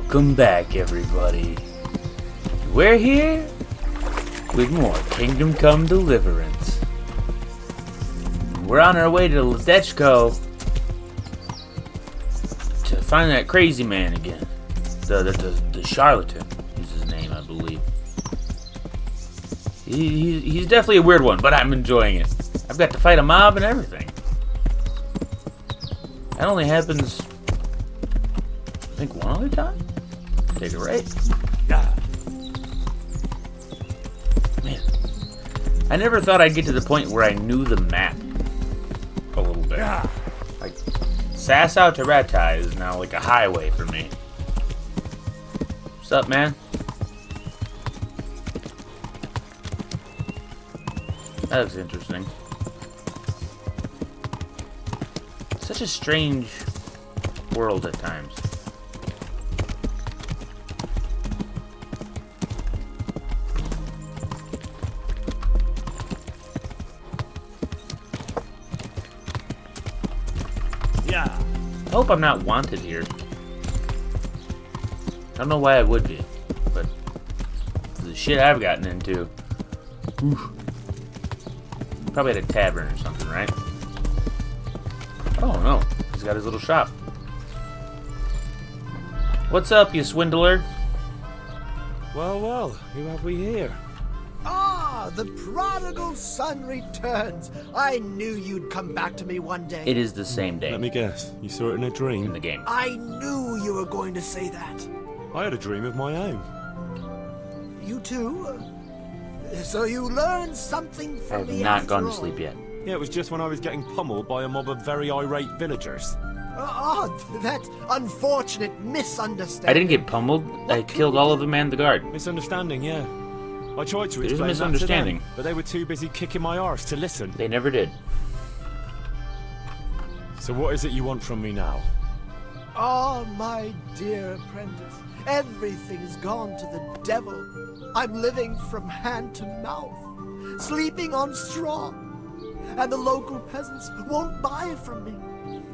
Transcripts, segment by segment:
Welcome back, everybody. We're here with more Kingdom Come Deliverance. We're on our way to Ledechko to find that crazy man again. The charlatan is his name, I believe. He's definitely a weird one, but I'm enjoying it. I've got to fight a mob and everything. That only happens, I think, one other time? Take it right. Yeah. Man. I never thought I'd get to the point where I knew the map a little bit. Yeah. Like, Sasau to Ratai is now like a highway for me. What's up, man? That looks interesting. Such a strange world at times. Yeah. I hope I'm not wanted here. I don't know why I would be, but the shit I've gotten into. Oof. Probably at a tavern or something, right? Oh no, he's got his little shop. What's up, you swindler? Well, who have we here? Ah, the prodigal son returns. I knew you'd come back to me one day. It is the same day. Let me guess, you saw it in a dream? In the game. I knew you were going to say that. I had a dream of my own. You too? So you learned something from me. I have not gone to sleep yet. Yeah, it was just when I was getting pummeled by a mob of very irate villagers. That unfortunate misunderstanding. I didn't get pummeled. I killed all of them and the guard. Misunderstanding, yeah. I tried to There's explain a misunderstanding. that to them, but they were too busy kicking my arse to listen. They never did. So what is it you want from me now? Oh, my dear apprentice. Everything's gone to the devil. I'm living from hand to mouth, sleeping on straw, and the local peasants won't buy from me.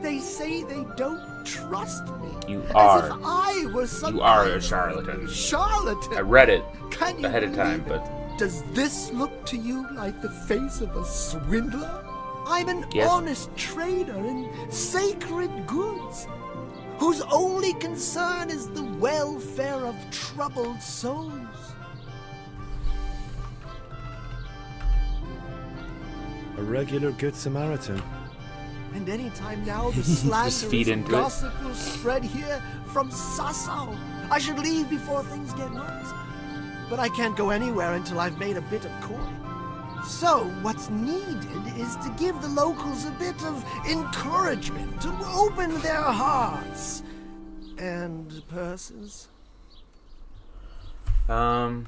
They say they don't trust me. You are. As if I was some You are kind a of charlatan. Charlatan. I read it Can you ahead of time, believe it? but Does this look to you like the face of a swindler? I'm an Yes. honest trader in sacred goods, whose only concern is the welfare of troubled souls. A regular good Samaritan. And any time now the slander feed and into it. gossip will spread here from Sasau. I should leave before things get worse. But I can't go anywhere until I've made a bit of coin. So what's needed is to give the locals a bit of encouragement, to open their hearts and purses. I'm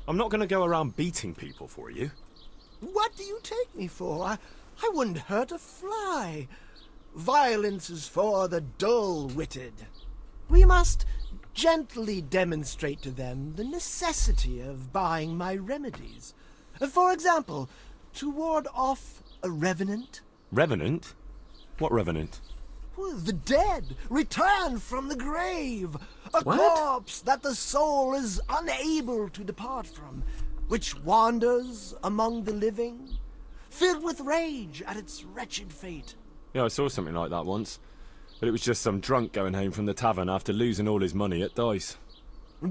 not going to go around beating people for you. What do you take me for? I wouldn't hurt a fly. Violence is for the dull-witted. We must gently demonstrate to them the necessity of buying my remedies. For example, to ward off a revenant. Revenant? What revenant? The dead return from the grave. A What? corpse that the soul is unable to depart from, which wanders among the living, filled with rage at its wretched fate. Yeah, I saw something like that once. But it was just some drunk going home from the tavern after losing all his money at dice.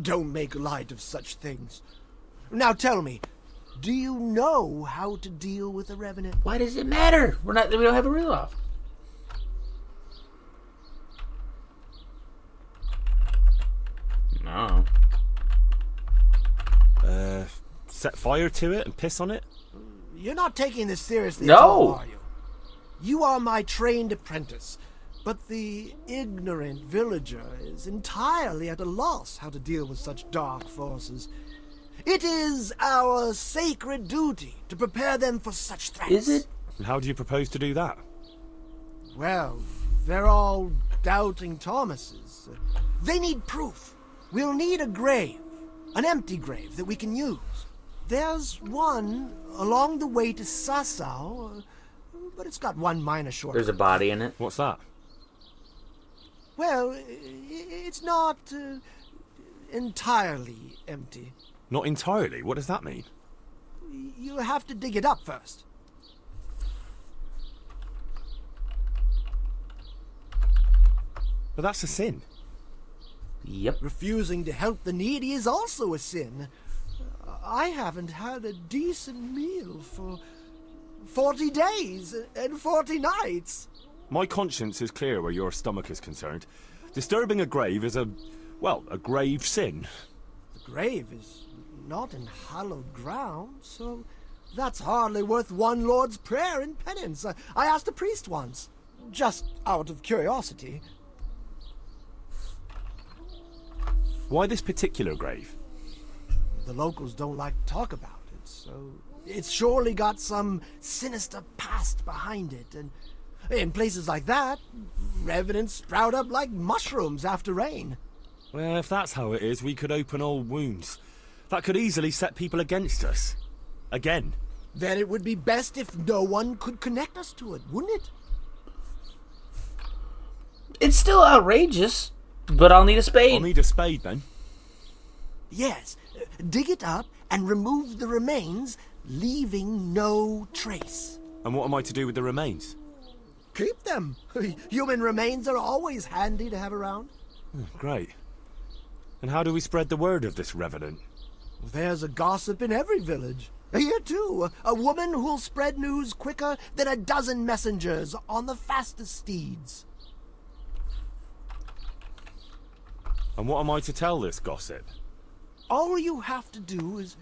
Don't make light of such things. Now tell me, do you know how to deal with a revenant? why does it matter? We don't have a reel off. No. Set fire to it and piss on it? You're not taking this seriously No. at all, are you? You are my trained apprentice, but the ignorant villager is entirely at a loss how to deal with such dark forces. It is our sacred duty to prepare them for such threats. Is it? And how do you propose to do that? Well, they're all doubting Thomases. They need proof. We'll need a grave, an empty grave that we can use. There's one along the way to Sasau, but it's got one minor shortcut. There's a body in it. What's that? Well, it's not entirely empty. Not entirely? What does that mean? You have to dig it up first. But that's a sin. Yep. Refusing to help the needy is also a sin. I haven't had a decent meal for 40 days and 40 nights. My conscience is clear where your stomach is concerned. Disturbing a grave is a grave sin. The grave is not in hallowed ground, so that's hardly worth one Lord's Prayer in penance. I asked a priest once, just out of curiosity. Why this particular grave? The locals don't like to talk about it, so it's surely got some sinister past behind it. And in places like that, revenants sprout up like mushrooms after rain. Well, if that's how it is, we could open old wounds. That could easily set people against us. Again. Then it would be best if no one could connect us to it, wouldn't it? It's still outrageous, but I'll need a spade. I'll need a spade, then. Yes, dig it up and remove the remains, leaving no trace. And what am I to do with the remains? Keep them. Human remains are always handy to have around. Oh, great. And how do we spread the word of this revenant? There's a gossip in every village. Here, too, a woman who'll spread news quicker than a dozen messengers on the fastest steeds. And what am I to tell this gossip? All you have to do is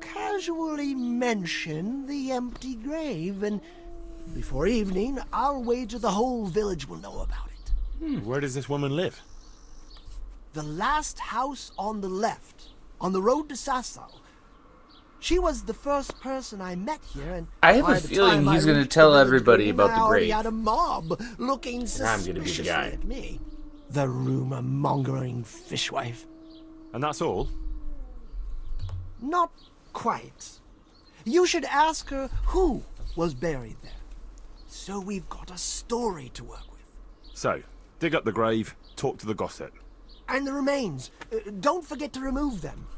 casually mention the empty grave, and before evening, I'll wager the whole village will know about it. Where does this woman live? The last house on the left, on the road to Sasau. She was the first person I met here, and I have by a the feeling time I he's going to reached tell the village everybody green, about I the already grave. had a mob looking I'm suspiciously gonna be the guy. at me. The rumor-mongering fishwife. And that's all? Not quite. You should ask her who was buried there. So we've got a story to work with. So, dig up the grave, talk to the gossip. And the remains. Don't forget to remove them.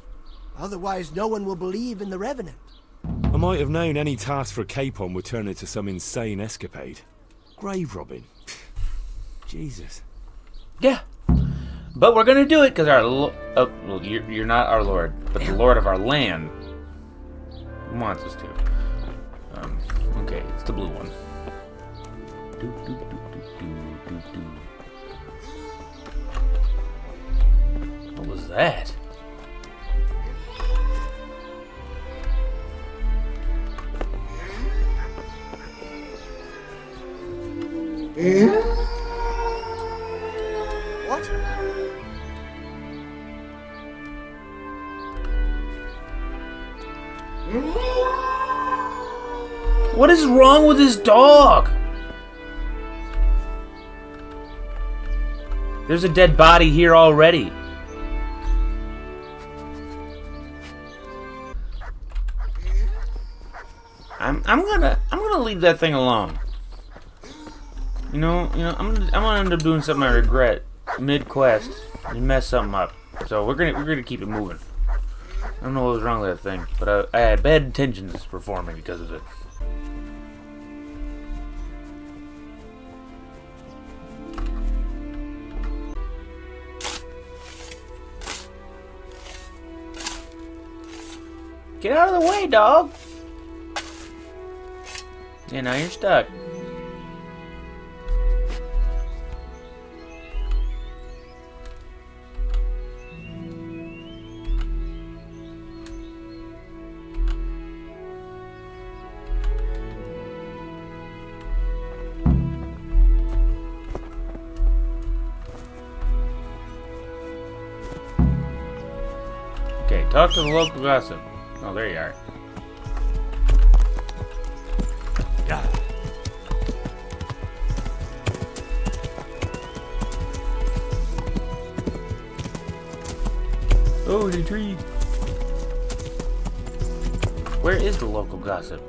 Otherwise, no one will believe in the Revenant. I might have known any task for Capon would turn into some insane escapade. Grave robbing. Jesus. Yeah. But we're going to do it because well, you're not our lord, but the lord of our land wants us to. Okay, it's the blue one. What was that? What? What is wrong with this dog? There's a dead body here already. I'm gonna leave that thing alone. You know, I'm gonna end up doing something I regret mid-quest and mess something up. So we're gonna keep it moving. I don't know what was wrong with that thing, but I had bad intentions performing because of it. Get out of the way, dog! Yeah, now you're stuck. Okay, talk to the local gossip. Oh, there you are. Yeah. Oh, the tree. Where is the local gossip?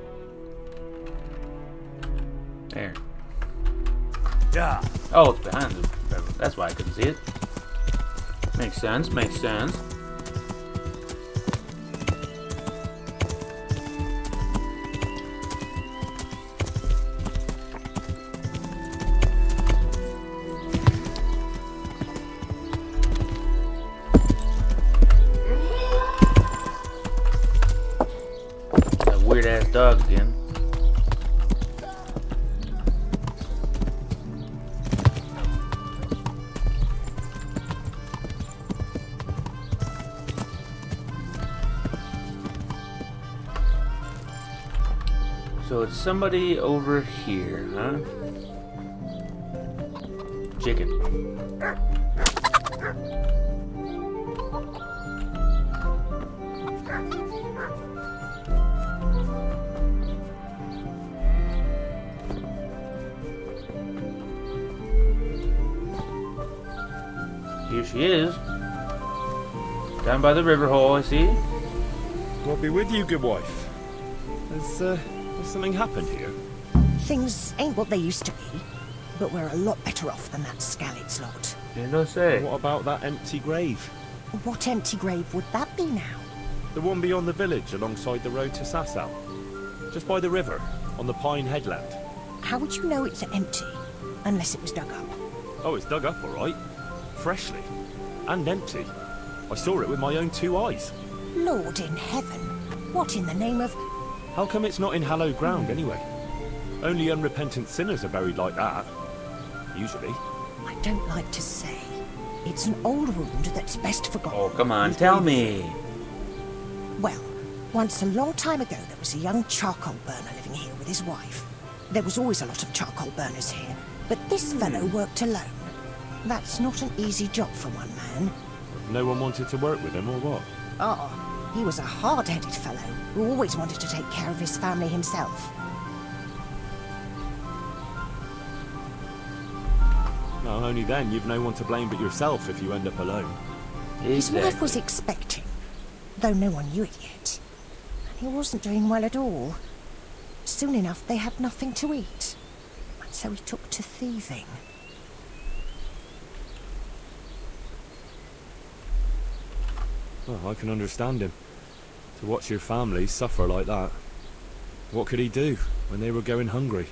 There. Yeah. Oh, it's behind him. That's why I couldn't see it. Makes sense, makes sense. That weird ass dog again. So it's somebody over here, huh? Chicken. Here she is. Down by the river hole, I see. God be with you, good wife. Has something happened here? Things ain't what they used to be, but we're a lot better off than that Scalit's lot. You don't say. What about that empty grave? What empty grave would that be now? The one beyond the village, alongside the road to Sasau. Just by the river, on the Pine Headland. How would you know it's empty, unless it was dug up? Oh, it's dug up all right. Freshly. And empty. I saw it with my own 2 eyes. Lord in heaven, what in the name of... How come it's not in hallowed ground, anyway? Only unrepentant sinners are buried like that. Usually. I don't like to say. It's an old wound that's best forgotten. Oh, come on, tell me. Well, once a long time ago, there was a young charcoal burner living here with his wife. There was always a lot of charcoal burners here, but this fellow worked alone. That's not an easy job for one man. No one wanted to work with him, or what? Oh, he was a hard-headed fellow who always wanted to take care of his family himself. No, only then you've no one to blame but yourself if you end up alone. His wife was expecting, though no one knew it yet. And he wasn't doing well at all. Soon enough, they had nothing to eat. And so he took to thieving. Oh, I can understand him. To watch your family suffer like that. What could he do when they were going hungry?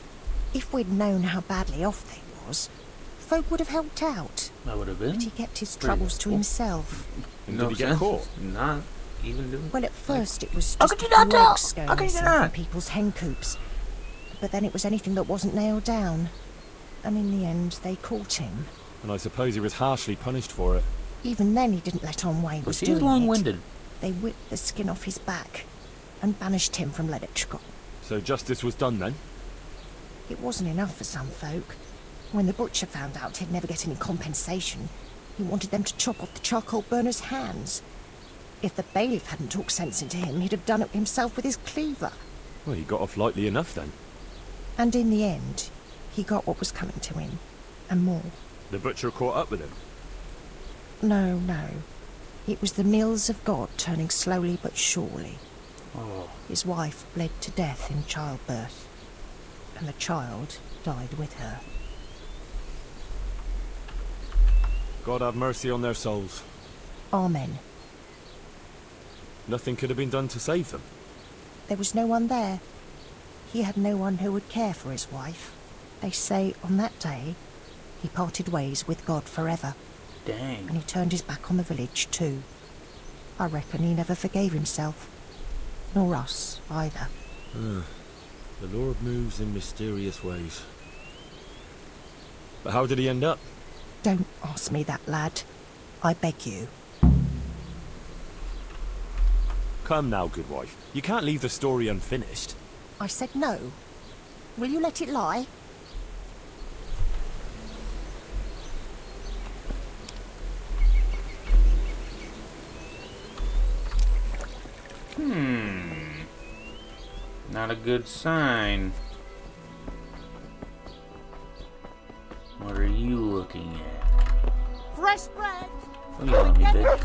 If we'd known how badly off they was, folk would have helped out. That would have been. But he kept his troubles to himself. And did he get caught? Not even doing. Well, at first it was How just could you not tell? works going How could you missing not? from people's hen coops. But then it was anything that wasn't nailed down. And in the end, they caught him. And I suppose he was harshly punished for it. Even then, he didn't let on why he was doing long-winded. it. They whipped the skin off his back and banished him from Leditchcott. So justice was done then? It wasn't enough for some folk. When the butcher found out he'd never get any compensation, he wanted them to chop off the charcoal burner's hands. If the bailiff hadn't talked sense into him, he'd have done it himself with his cleaver. Well, he got off lightly enough then. And in the end, he got what was coming to him, and more. The butcher caught up with him. No, no. It was the mills of God turning slowly but surely. Oh. His wife bled to death in childbirth, and the child died with her. God have mercy on their souls. Amen. Nothing could have been done to save them. There was no one there. He had no one who would care for his wife. They say on that day, he parted ways with God forever. Dang. And he turned his back on the village too. I reckon he never forgave himself. Nor us, either. The Lord moves in mysterious ways. But how did he end up? Don't ask me that, lad. I beg you. Come now, good wife. You can't leave the story unfinished. I said no. Will you let it lie? Not a good sign. What are you looking at? Fresh bread. Don't yell at me, bitch.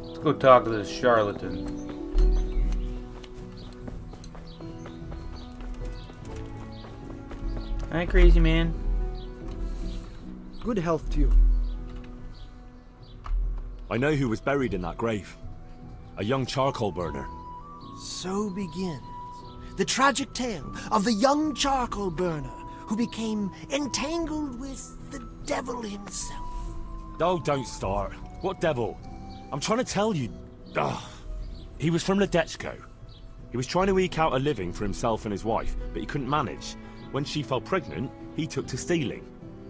Let's go talk to this charlatan. Hi, crazy man. Good health to you. I know who was buried in that grave. A young charcoal burner. So begins the tragic tale of the young charcoal burner who became entangled with the devil himself. Oh, don't start. What devil? I'm trying to tell you. Ugh. He was from Ledechko. He was trying to eke out a living for himself and his wife, but he couldn't manage. When she fell pregnant, he took to stealing.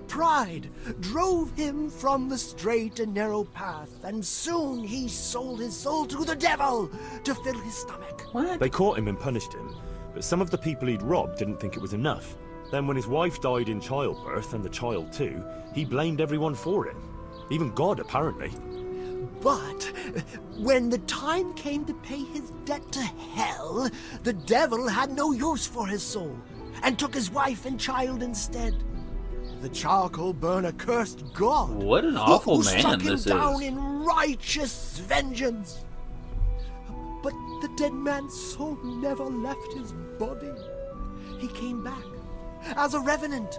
Pride drove him from the straight and narrow path, and soon he sold his soul to the devil to fill his stomach. What? They caught him and punished him, but some of the people he'd robbed didn't think it was enough. Then when his wife died in childbirth, and the child too, he blamed everyone for it. Even God, apparently. But when the time came to pay his debt to hell, the devil had no use for his soul, and took his wife and child instead. The charcoal burner cursed God. What an awful who man struck him this down is. in righteous vengeance. But the dead man's soul never left his body. He came back as a revenant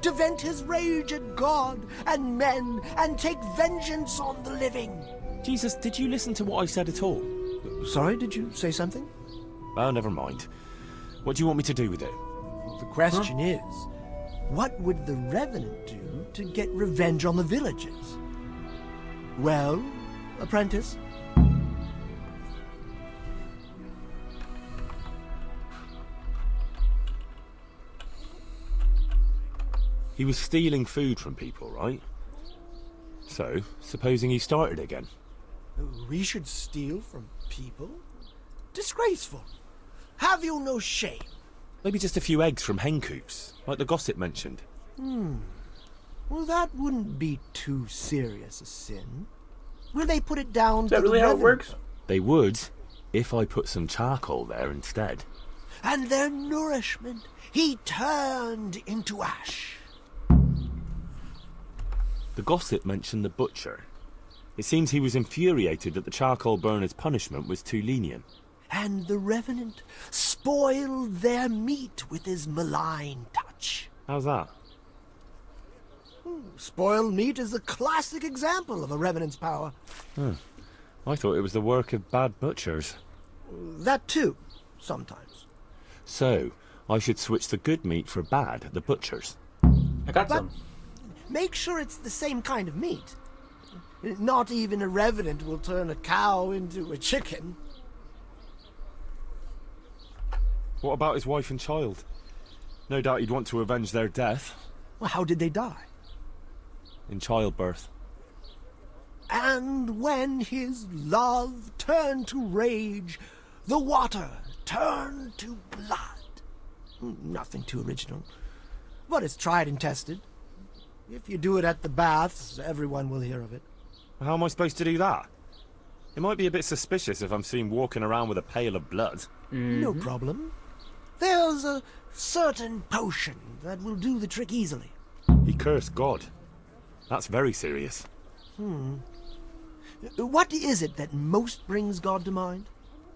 to vent his rage at God and men and take vengeance on the living. Jesus, did you listen to what I said at all? Sorry, did you say something? Oh, never mind. What do you want me to do with it? The question is, what would the revenant do to get revenge on the villagers? Well, apprentice? He was stealing food from people, right? So, supposing he started again. We should steal from people? Disgraceful. Have you no shame? Maybe just a few eggs from hen coops, like the gossip mentioned. Well, that wouldn't be too serious a sin. Will they put it down Is to that the really how it revenant? works? They would, if I put some charcoal there instead. And their nourishment he turned into ash. The gossip mentioned the butcher. It seems he was infuriated that the charcoal burner's punishment was too lenient. And the revenant spoiled their meat with his malign touch. How's that? Spoiled meat is a classic example of a revenant's power. I thought it was the work of bad butchers. That too, sometimes. So, I should switch the good meat for bad at the butchers. I got But some. make sure it's the same kind of meat. Not even a revenant will turn a cow into a chicken. What about his wife and child? No doubt he'd want to avenge their death. Well, how did they die? In childbirth. And when his love turned to rage, the water turned to blood. Nothing too original, but it's tried and tested. If you do it at the baths, everyone will hear of it. How am I supposed to do that? It might be a bit suspicious if I'm seen walking around with a pail of blood. No problem. There's a certain potion that will do the trick easily. He cursed God. That's very serious. What is it that most brings God to mind?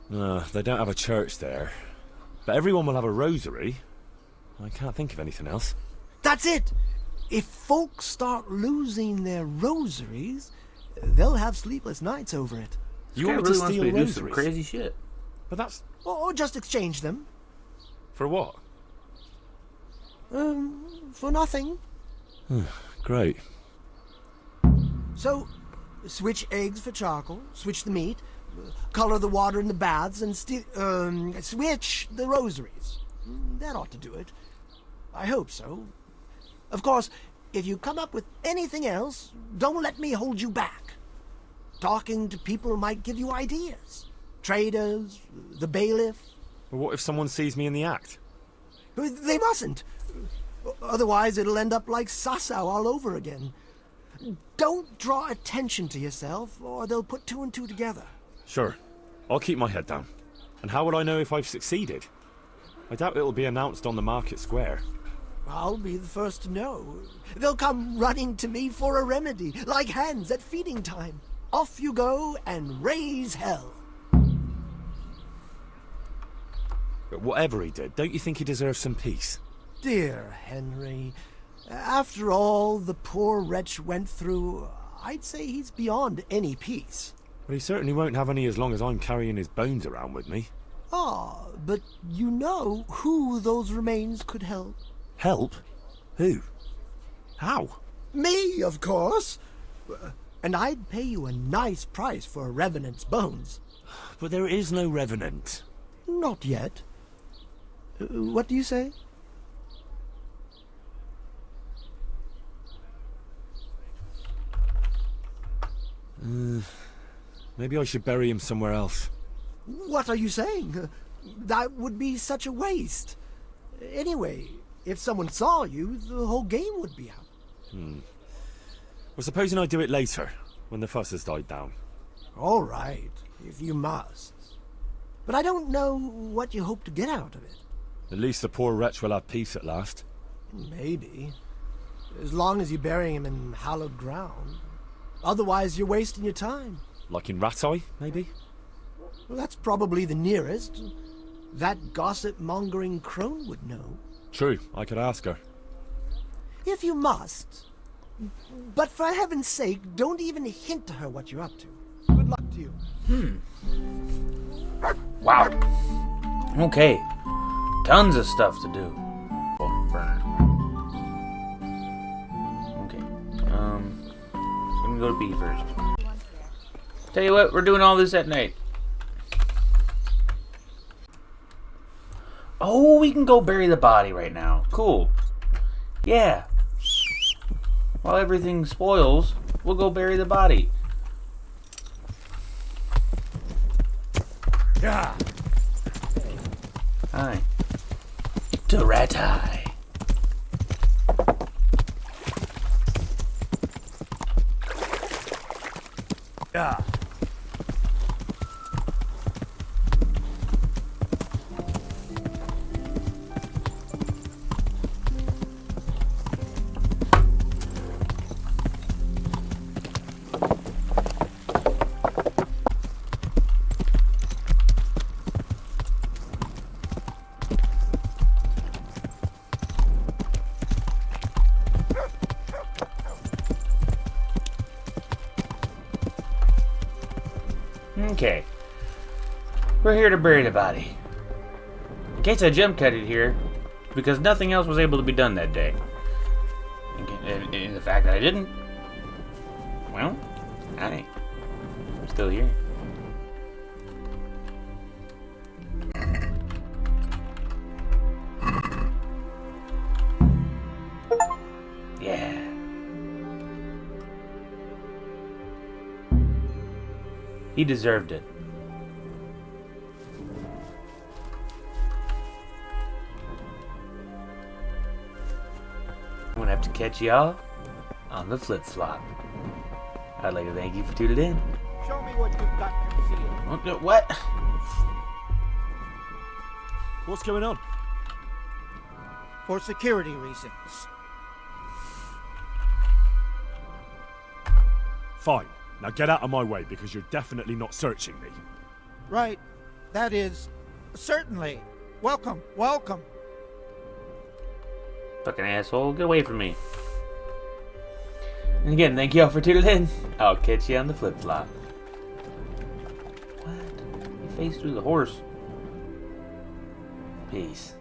They don't have a church there. But everyone will have a rosary. I can't think of anything else. That's it! If folks start losing their rosaries, they'll have sleepless nights over it. You This guy want me to really wants steal me to do some rosaries? crazy shit. But that's... Or just exchange them. for what? For nothing. Great. So, switch eggs for charcoal, switch the meat, color the water in the baths, and switch the rosaries. That ought to do it. I hope so. Of course, if you come up with anything else, don't let me hold you back. Talking to people might give you ideas. Traders, the bailiff. But what if someone sees me in the act? They mustn't. Otherwise, it'll end up like Sasau all over again. Don't draw attention to yourself, or they'll put two and two together. Sure. I'll keep my head down. And how would I know if I've succeeded? I doubt it'll be announced on the market square. I'll be the first to know. They'll come running to me for a remedy, like hens at feeding time. Off you go and raise hell. But whatever he did, don't you think he deserves some peace? dear Henry. After all the poor wretch went through, I'd say he's beyond any peace. But he certainly won't have any as long as I'm carrying his bones around with me. Ah, but you know who those remains could help? Help? Who? How? Me, of course. And I'd pay you a nice price for a revenant's bones. But there is no revenant. Not yet. What do you say? Maybe I should bury him somewhere else. What are you saying? That would be such a waste. Anyway, if someone saw you, the whole game would be out. Well, supposing I do it later, when the fuss has died down. All right, if you must. But I don't know what you hope to get out of it. At least the poor wretch will have peace at last. Maybe. As long as you're burying him in hallowed ground. Otherwise, you're wasting your time. Like in Rat-Eye, maybe? Well, that's probably the nearest. That gossip-mongering crone would know. True, I could ask her. If you must. But for heaven's sake, don't even hint to her what you're up to. Good luck to you. Wow. Okay. Tons of stuff to do. Oh, burner. Okay. I'm gonna go to B first. Tell you what, we're doing all this at night. Oh, we can go bury the body right now. Cool. Yeah. While everything spoils, we'll go bury the body. Yeah. Hi. To Rat-Eye. Yeah. Okay. We're here to bury the body. In case I jump cut it here, because nothing else was able to be done that day. And the fact that I didn't, well, I'm still here. Yeah. He deserved it. I'm gonna have to catch y'all on the flip-flop. I'd like to thank you for tuning in. Show me what you've got concealed. What? What's going on? For security reasons. Fine. Now get out of my way, because you're definitely not searching me. Right. That is... certainly. Welcome, welcome. Fucking asshole, get away from me. And again, thank y'all for tuning in. I'll catch you on the flip-flop. What? You faced through the horse. Peace.